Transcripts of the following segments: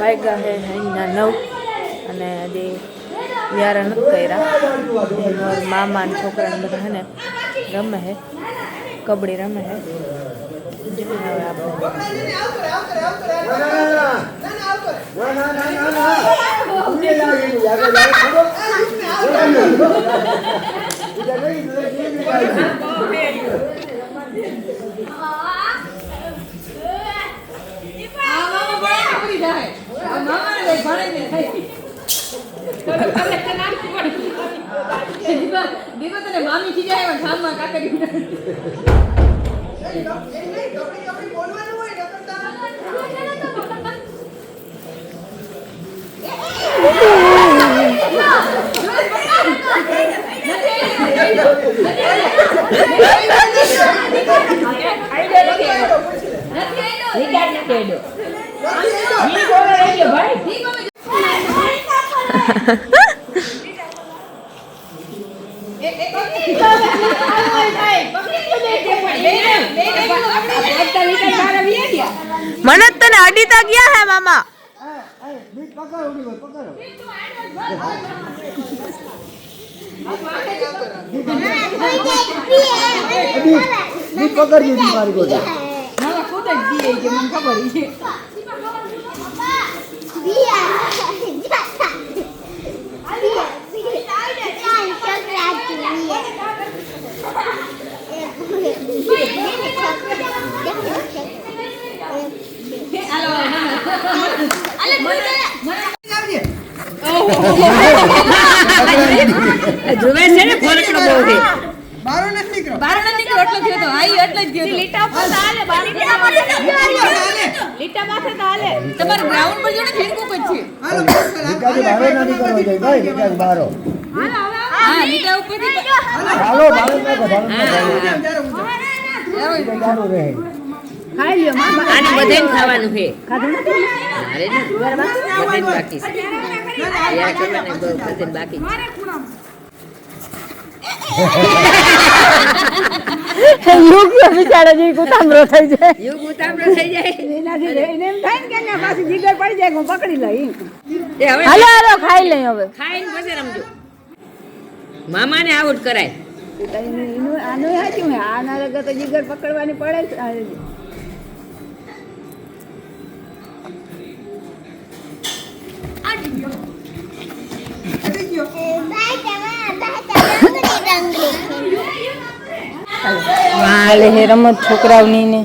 વાગ્યા છે અહીંના 9 અને હજી વ્યારા નથી કર્યા. મામા ને છોકરાને બધા છે ને રમે છે, કબડ્ડી રમે છે. હવે મામી થી જાય ઠામમાં કાકડી મને તને અડીતા ગયા હે મામા. જોવે છે ને ફરકડો બહુ છે. બારો નથી નીકળો એટલો થયો તો આઈ એટલે જ ગયો લીટા પર હાલે લીટા માથે તો હાલે તમાર ગ્રાઉન્ડ પર જો ને ફેરકું જ છે. હાલો લીટા બારો ના નીકળવા જાય ભાઈ, લીટા બારો હા લીટા ઉપર થી હાલો બારો ના ચાલુ રહે. ખાઈ લ્યો મામા, આને બધાને ખાવાનું છે. ખાધું નથી અરે ના બધાને બાકી છે. યાર કરવાને બધાને બાકી છે. યુગ બિચારા જે કુતામરો થઈ જાય, યુગ ઉતામળો થઈ જાય એનાથી એને એમ થાય ને કે પાછી જીગર પડી જાય હું પકડી લઈ. એ હવે હાલો હાલો ખાઈ લઈ હવે. ખાઈને પછી રમજો. મામાને આઉટ કરાય. આનું સાચું હે, આના લગા તો જીગર પકડવાની પડે જ. વાલે હે રમત છોકરાઓની ને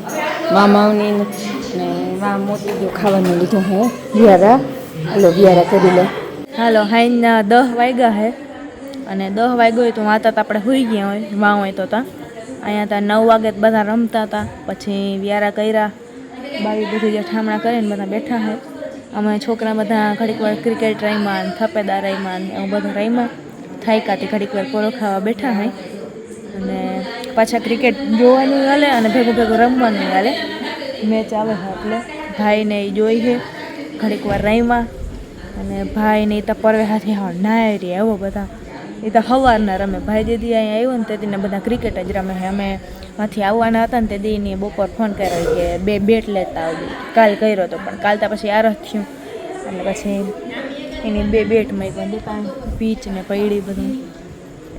મામાઓની ને વા મોટી જો ખાવાનું લીધું હે વ્યારા. હાલો વ્યારા કરી લે. હાલો હાઈના 10 વાગ્યા હે અને 10 વાગ્યો હોય તો વાતા તો આપણે હોઈ ગયા હોય વાં હોય તો ત્યાં અહીંયા ત્યાં 9 વાગે બધા રમતા હતા. પછી વ્યારા કર્યા, બાવી બધી જે ઠામણા કરીને બધા બેઠા હે. અમે છોકરા બધા ઘડીક વાર ક્રિકેટ રમ્યા ને થપેદાર રમ્યા ને એવું બધું રમ્યા. થાયકાથી ઘડીક વાર પોરો ખાવા બેઠા હોય અને પાછા ક્રિકેટ જોવાનું હાલે અને ભેગું ભેગું રમવાનું હાલે. મેચ આવે છે એટલે ભાઈને એ જોઈ છે, ઘડીક વાર રમ્યા અને ભાઈને એ તો પરવે હાથી હા નાય રે એવો બધા એ તો સવારના રમે. ભાઈ દીદી અહીંયા આવ્યો ને તેથી બધા ક્રિકેટ જ રમે છે. અમે ત્યાંથી આવવાના હતા ને તે દીને બપોર ફોન કર્યો કે 2 બેટ લેતા આવજો. કાલ કર્યો હતો પણ કાલ તો પછી આરસ થયું એટલે પછી એની 2 બેટ મેં દીધા, પીચ ને પૈડી બધું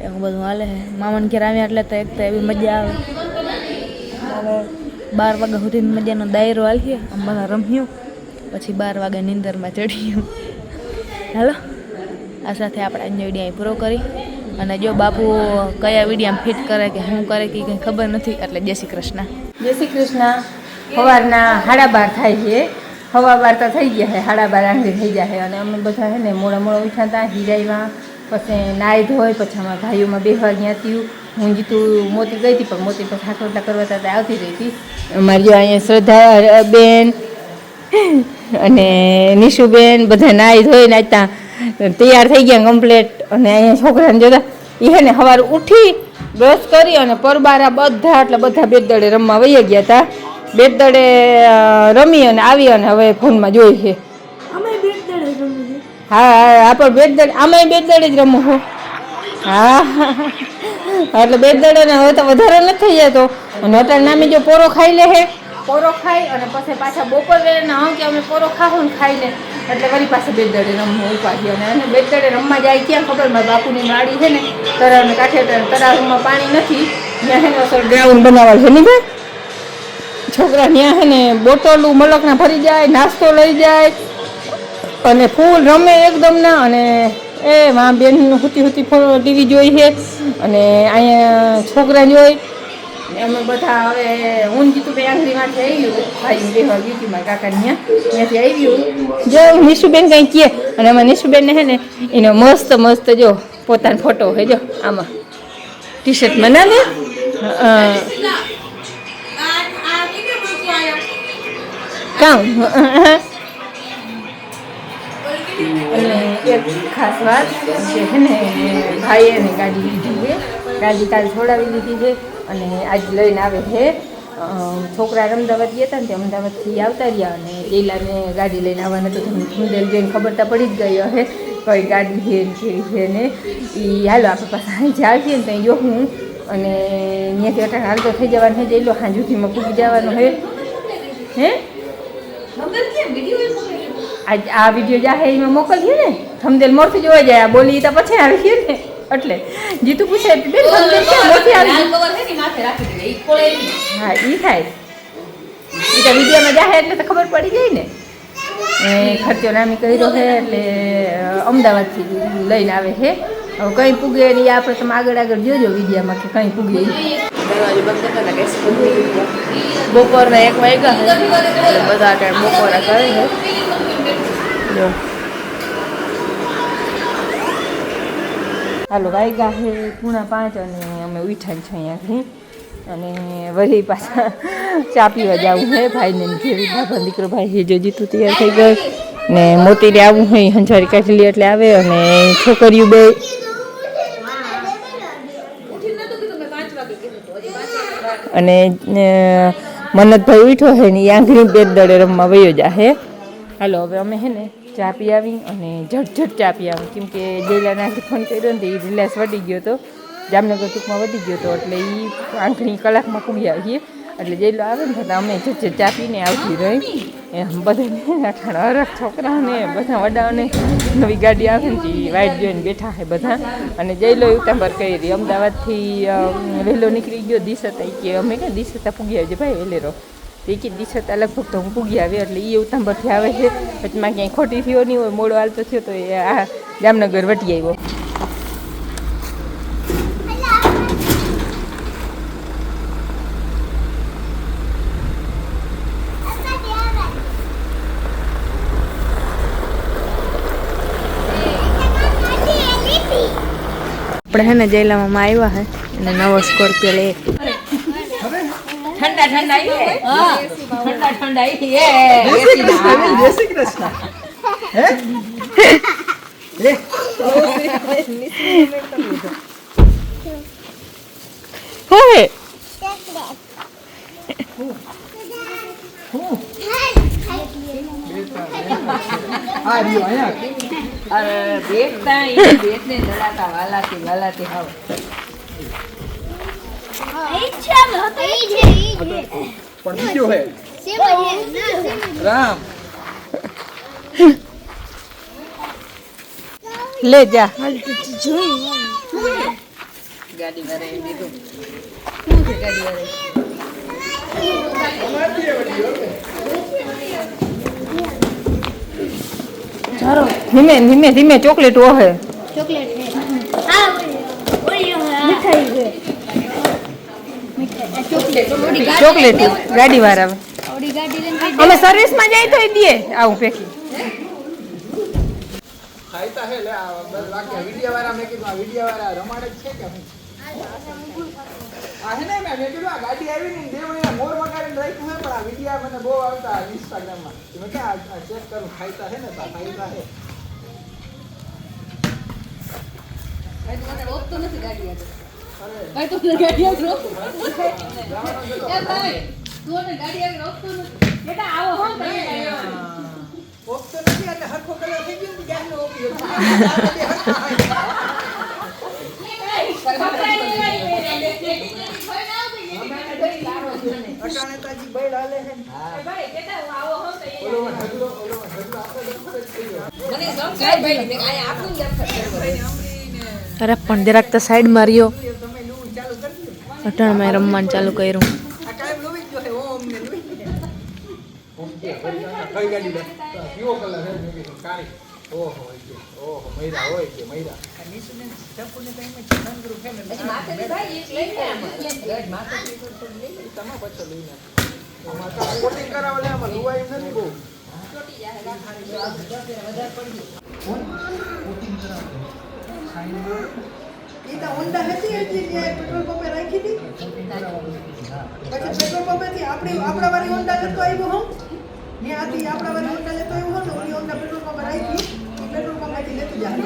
એવું બધું હાલે છે. મામાને ઘેર આવ્યા એટલે તો એક તો એવી મજા આવે. હવે 12 વાગ્યા સુધી મજાનો દાયરો હાલીએ, આમ બધા રમ્યું પછી 12 વાગે નીંદરમાં ચડ્યું. હાલો આ સાથે આપણે આજનો વિડીયો અહીં પૂરો કરી અને જો બાપુ કયા વિડીયામાં ફિટ કરે કે શું કરે કે કંઈ ખબર નથી એટલે જય શ્રી કૃષ્ણ. જય શ્રી કૃષ્ણ. સવારના 12:30 થાય છે. 12:15 તો થઈ ગયા છે, 12:30 આંગળી થઈ જાય છે અને અમે બધા છે ને મોડા ઉઠ્યા હતા હિરાઈમાં. પછી નાહી ધોઈ પછી અમારા ભાઈઓમાં બેસવા ગયા હતી. હું જીતું મોતી ગઈ હતી પણ મોતી પછી હાથોટલા કરવા હતા આવતી રહી હતી. અમારી જો અહીંયા શ્રદ્ધા બેન અને નિશુબેન બધા નાહી ધોઈને આવતા તૈયાર થઈ ગયા કમ્પ્લેટ. અને અહીંયા છોકરાને જોતા એ છે ને સવારે ઉઠી બ્રશ કરી અને પરબારા બધા એટલે બધા બેટદળે રમવા વહી ગયા હતા. બેટદળે રમી અને આવી અને હવે ફોનમાં જોઈ છે. હા પણ બેટદળે આમાંય બેટદળે જ રમો છો. હા એટલે બેટદળે ને હવે તો વધારે નથી થઈ જતો અને અત્યારે નામી જો પોરો ખાઈ લે છે પોરો ખાઈ અને પછી પાછા બપોરે હા કે અમે પોરો ખાવું ને ખાઈને એટલે વળી પાસે બેદડે રમવું ઉપાધી અને બેદડે રમવા જાય ક્યાં ખબર મારા બાપુની વાડી છે ને તળાવને કાંઠે તળાવમાં પાણી નથી ત્યાં છે ને અસર ગ્રાઉન્ડ બનાવવા છે નહીં ભાઈ છોકરા ત્યાં છે ને બોટલું મલકના ભરી જાય નાસ્તો લઈ જાય અને ફૂલ રમે એકદમ ના અને એ મા બેન હુતી ટીવી જોઈ છે અને અહીંયા છોકરા જોઈ અમે બધા હવે હું જીતુભાઈ આંગળીમાંથી આવ્યું ભાઈ બેહવા ગયું હતું મારા કાકાને ત્યાંથી આવ્યું જો નિશુબેન કંઈ કહે અને આમાં નિશુબેનને છે ને એનો મસ્ત જો પોતાનો ફોટો હોય જો આમાં ટી શર્ટમાં ના ને કામ અને એક ખાસ વાત કે છે ને ભાઈએ એને ગાડી લીધી છે ગાડી કાલે છોડાવી લીધી છે અને આજ લઈને આવે છે છોકરા અમદાવાદ ગયા હતા ને તે અમદાવાદથી આવતા રહ્યા અને લીલાને ગાડી લઈને આવવાના તો સુંદર જોઈને ખબર તો પડી જ ગઈ હશે કઈ ગાડી છે કેવી છે ને એ હાલો આપણે પાસે અહીં આવીએ ને ત્યાં જો હું અને ત્યાંથી અટાણ હાલતો થઈ જવાનું છે જઈ લો હાંજુથીમાં પૂગી જવાનું હે હે આજ આ વિડીયો જાહે એમાં મોકલીએ ને થમદેલ મોરથી જોવા જાય આ બોલી તો પછી આવીએ ને એટલે જીતુ પૂછે બેન થમદેલ ક્યાં મોરથી આવી હા એ થાય એ તો વિડીયોમાં જાહે એટલે તો ખબર પડી જાય ને એ ખર્ચો નામી કર્યો છે એટલે અમદાવાદથી લઈને આવે છે હવે કંઈ પૂગે નહીં આપણે તમે આગળ જોજો વિડીયોમાં કે કંઈ પૂગે બપોરના 1 વાગ્યા એટલે બધા ટાઈમ બપોરા કરે છે જો હાલો વાગ્યા છે 4:30 અને અમે ઉઠ્યા છે અહીંયાથી અને વળી પાછા ચા પીવા જવું છે ભાઈને જેવી બાપા દીકરો ભાઈ છે જો જીતું તૈયાર થઈ ગયો ને મોતીને આવવું હોય હંસારી કાઢી એટલે આવે અને છોકરીઓ બે અને મન્નતભાઈ ઉઠ્યો છે ને એ આંગળી બેદડે રમવા વયો જાહે હાલો હવે અમે છે ને ચા પી આવી અને ઝટઝટ ચા પી આવી કેમ કે જયલાને આંખી ફોન કર્યો ને તો એ રિલાયન્સ વધી ગયો હતો જામનગર ટૂંકમાં વધી ગયો હતો એટલે એ આંખની કલાકમાં પૂગી આવીએ એટલે જયલો આવે ને તો અમે ઝટઝટ ચા પીને આવતી રહી એમ બધાને અઠાણ હરખ છોકરાઓને બધા વડાઓને નવી ગાડી આવે ને એ વાઇટ જોઈને બેઠા છે બધા અને જયલો ઉતાંબર કરી અમદાવાદથી વહેલો નીકળી ગયો દિશતા કે અમે કે દિશતા પૂગી આવજે ભાઈ વહેલેરો એ કે દિશતા લગભગ તો હું પૂગી આવી એટલે એ ઉતાંબરથી આવે છે વચમાં ક્યાંય ખોટી થયો નહીં હોય મોડો હાલતો થયો તો એ આ જામનગર વટી આવ્યો આપણે હે ને જયલામાં આવ્યા હે અને નવો સ્કોર્પિયો લે ઠંડા ઠંડા આવી જય શ્રી કૃષ્ણ હે લે હે અરે બેટતા એ બેટને દડાતા વાલાતી હાવ પણ બીજો હે રામ લે જા ગાડી વાળે દીધું શું છે ગાડી વાળે ધીમે ધીમે ચોકલેટ ઓહે ચોકલેટ है हां ओरियो है मिठाई है ચોકલેટ ગાડી વાળા ओडी गाड़ी लेने અમે સર્વિસ માં જાય તો દે આવું પેકી ખાઈતા હે લે આ લાગે વિડિયો વાળા મે કીધું આ વિડિયો વાળા રમાડે છે કે આ હે ને મે કીધું આ ગાડી આવી ને દેવણીએ મોર વગાડીને રાખ્યું હે પણ આ વિડિયો મને બહુ આવતા ઇન્સ્ટાગ્રામ માં તમે કે આ ચેક કરું ખાઈતા હે ને તા ખાઈતા હે भाई तुम्हारे रोक तो नहीं गाड़ी आ भाई तुमने गाड़ी आ रोक ए भाई तूने गाड़ी आ रोक तो नहीं बेटा आओ हम ઓપતો નથી એટલે હરખો કલર થઈ ગયો ને ગેસ નો ઓપ્યો અટાણે તો હજી બૈડ હાલે છે ને. હા. ભાઈ કેતા હું આવો હો તો ઓલો ઢગલો આપણે ડફર જ થઈ ગયો. મને સમજાય ભાઈ ને આ આપણું જ દફતર અરે પણ જરાક તો સાઈડ માર્યો તમે લૂ ચાલુ કરી દો. અટાણમાં રમવાનું ચાલુ કર્યું આ કાયમ લૂ જ જોહે ઓમ ને લૂ. ઓકે કઈ ગાડી લે? કયો કલર હે મેં કીધું કાળી. ઓહો ઓહો મૈરા હોય કે મૈરા. આ નિશુને ચપ્પુને તો એમ જ સંગ્રહ છે ને. માથે ભાઈ એક લઈ લે આમાં માથે તમે પછી લઈને આમાં તો કોટિંગ કરાવલે આમાં લુવાઈ નથી બહુ. ચોટી જાય વધારે પડી કોટિંગ કરાવલે. એ તો હોન્ડા હતી ત્યાં પેટ્રોલ પંપે રાખી હતી પછી પેટ્રોલ પંપેથી આપણા વાળી હોન્ડા લેતો આવ્યો હું ત્યાંથી આપણા વાળી હોન્ડા લેતો આવ્યો ને ઓલી હોન્ડા પેટ્રોલ પંપે રાખી એ પેટ્રોલ પંપેથી લેતું જાવે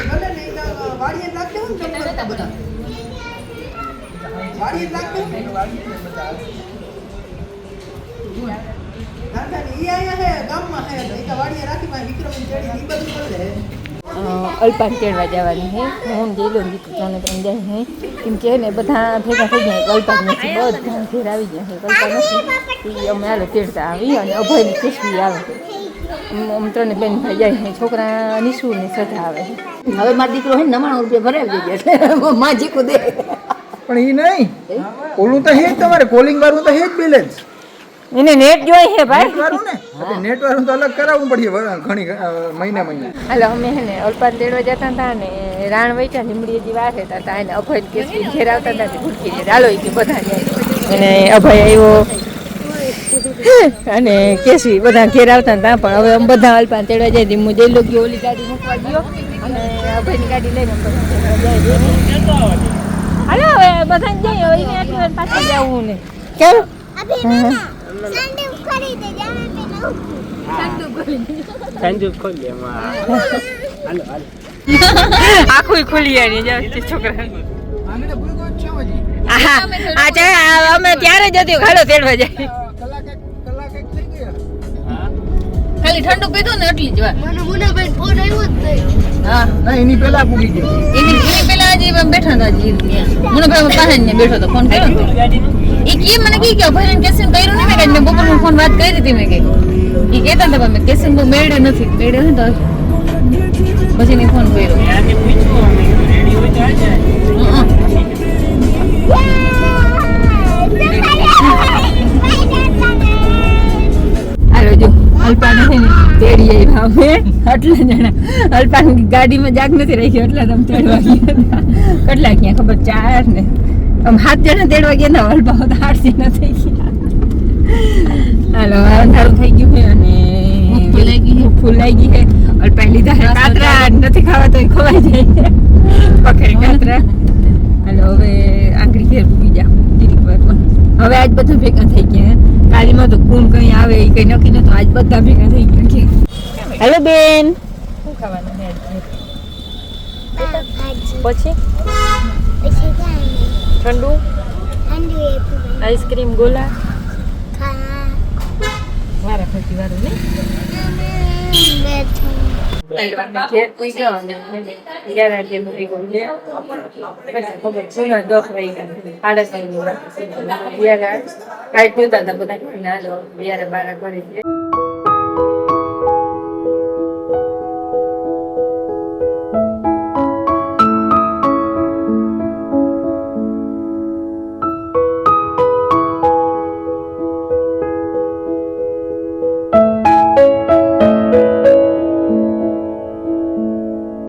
ભલે ને એ તો વાડીએ નાખી હું તમને કરતા બધા વાડીએ નાખી ના એ અહીંયા હે ગામમાં હે એ તો વાડીએ રાખી માં વિક્રમ ચડી એ બધું કરે અલ્પાન તેડવા જવાની હે હું જેલો દીકું તને પણ જાય હે કેમ કે ને બધા ભેગા થઈ જાય અલ્પાન નથી બધા ઘેર આવી જાય અલ્પાન નથી અમે હાલો તેડતા આવી અને અભયની ખુશી આવે આમ ત્રણે બેન ભાઈ જાય હે છોકરા નિશુ ને સધા આવે હવે મારો દીકરો હે 99 રૂપિયા ભરાવી દેજે માં જીકુ દે પણ ઈ નહીં ઓલું તો હે જ તમારે કોલિંગ વાળું તો હે જ બેલેન્સ એને નેટ જોઈ હે ભાઈ નેટ વાળું ને નેટ વાળું તો અલગ કરાવવું પડે ઘણી મહિને હાલો અમે હે ને અલ્પાન તેડવા જતા હતા ને રાણ વૈચા લીમડી જે વાર હતા તા એને અભય કેસવી ઘેર આવતા હતા તે ભૂલકી દે હાલો એ બધા જાય અને અભય આવ્યો અને કેસવી બધા ઘેર આવતા હતા પણ હવે અમે બધા અલ્પાન તેડવા જાય ધીમું જઈ લો ગયો ઓલી ગાડી મૂકવા ગયો અને અભયની ગાડી લઈને અમે બધા તેડવા જાય હાલો હવે બધા જઈએ હવે એને આટલી વાર પાછળ જવું ને કેમ આખું ખુલી આવી છોકરા આને ભૂગો છે હજી અમે ત્યારે જ હતી ખાડો તેડવા જાય કલાક એક થઈ ગયા ખાલી ઠંડુ પીધું ને એટલી જ વાર હા ના એની પહેલા પૂરી ગઈ એની પેલા હજી બેઠા હતા હજી મને ભાઈ પાસે ને બેઠો તો ફોન કર્યો એ કી મને કી કે ભાઈ કેસન કર્યું ને મેં કે બપોરમાં ફોન વાત કરી હતી મેં કે એ કહેતા હતા મેં કેસન બહુ મેળે નથી મેળે ને તો પછી મેં ફોન કર્યો હાલો જો અલ્પાને છે ને તેડી આવ્યા અમે આટલા જણા અલ્પાન ગાડીમાં જાગ નથી રાખી એટલા તમે તેડવા ગયા હતા કેટલા ક્યાં ખબર 4 ને આમ 7 જણા તેડવા ગયા ને અલ્પા તો 8 જણા થઈ ગયા હાલો અંધારું થઈ ગયું છે અને ફૂલાઈ ગઈ છે અલ્પા લીધા છે કાતરા નથી ખાવા તો ખવાઈ જાય પકડી કાતરા હાલો હવે આંગળી ઘેર પૂગી જાવ હવે આજ બધા ભેગા થઈ ગયા કાલીમાં તો કોણ કઈ આવે એ કઈ નક્કી નતું આજ બધા ભેગા થઈ ગયા કે હેલો બેન શું ખાવાનું છે પછી ઠંડુ આઈસ્ક્રીમ ગોલા વારા ફરતી વારું નહીં ઘેર પૂઈ ગયો ને 11 વાગે મૂકી ગયો છે પછી ખબર સુના 10 વાગ્યા 11:30 કાંઈ પીતા હતા બધા ના લો 11-12 કરી છે